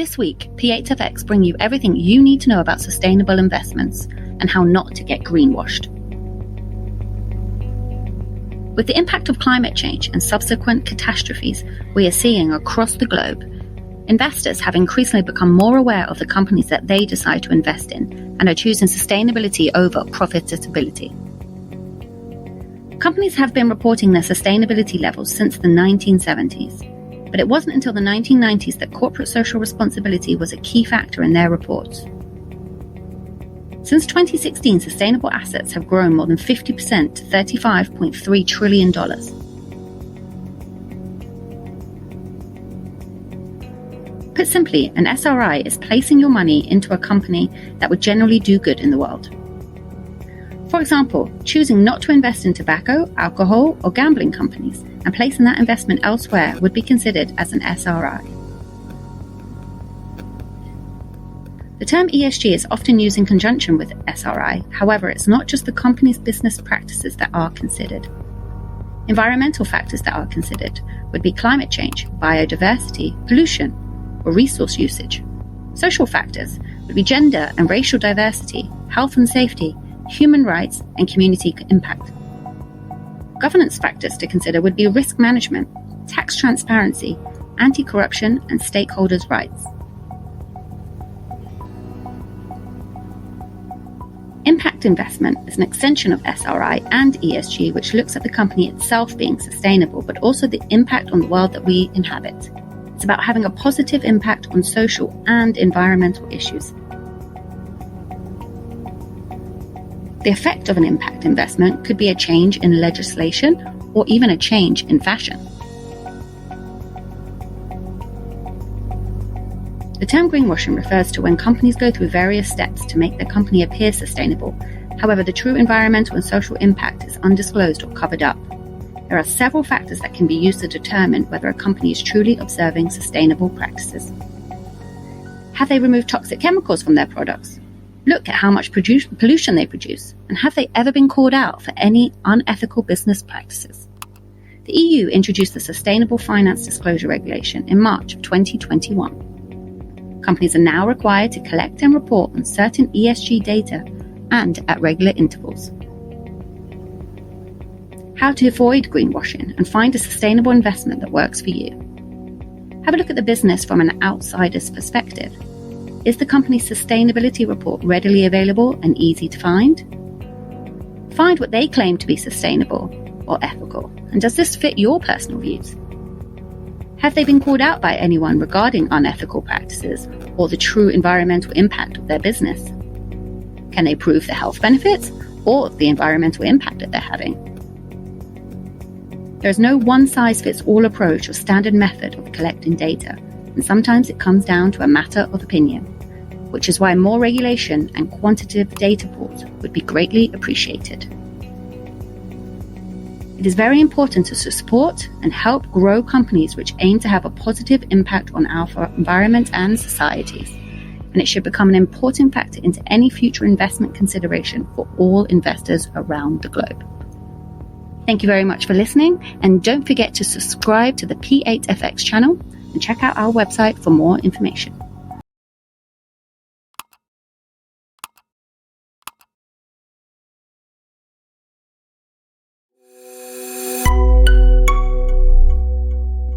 This week, P8FX bring you everything you need to know about sustainable investments and how not to get greenwashed. With the impact of climate change and subsequent catastrophes we are seeing across the globe, investors have increasingly become more aware of the companies that they decide to invest in and are choosing sustainability over profitability. Companies have been reporting their sustainability levels since the 1970s. But it wasn't until the 1990s that corporate social responsibility was a key factor in their reports. Since 2016, sustainable assets have grown more than 50% to $35.3 trillion. Put simply, an SRI is placing your money into a company that would generally do good in the world. For example, choosing not to invest in tobacco, alcohol, or gambling companies and placing that investment elsewhere would be considered as an SRI. The term ESG is often used in conjunction with SRI. However, it's not just the company's business practices that are considered. Environmental factors that are considered would be climate change, biodiversity, pollution, or resource usage. Social factors would be gender and racial diversity, health and safety, human rights, and community impact. Governance factors to consider would be risk management, tax transparency, anti-corruption, and stakeholders' rights. Impact investment is an extension of SRI and ESG, which looks at the company itself being sustainable, but also the impact on the world that we inhabit. It's about having a positive impact on social and environmental issues. The effect of an impact investment could be a change in legislation or even a change in fashion. The term greenwashing refers to when companies go through various steps to make their company appear sustainable. However, the true environmental and social impact is undisclosed or covered up. There are several factors that can be used to determine whether a company is truly observing sustainable practices. Have they removed toxic chemicals from their products? Look at how much pollution they produce, and have they ever been called out for any unethical business practices? The EU introduced the Sustainable Finance Disclosure Regulation in March of 2021. Companies are now required to collect and report on certain ESG data and at regular intervals. How to avoid greenwashing and find a sustainable investment that works for you. Have a look at the business from an outsider's perspective. Is the company's sustainability report readily available and easy to find? Find what they claim to be sustainable or ethical, and does this fit your personal views? Have they been called out by anyone regarding unethical practices or the true environmental impact of their business? Can they prove the health benefits or the environmental impact that they're having? There is no one-size-fits-all approach or standard method of collecting data, and sometimes it comes down to a matter of opinion, which is why more regulation and quantitative data pools would be greatly appreciated. It is very important to support and help grow companies which aim to have a positive impact on our environment and societies, and it should become an important factor into any future investment consideration for all investors around the globe. Thank you very much for listening, and don't forget to subscribe to the P8FX channel and check out our website for more information.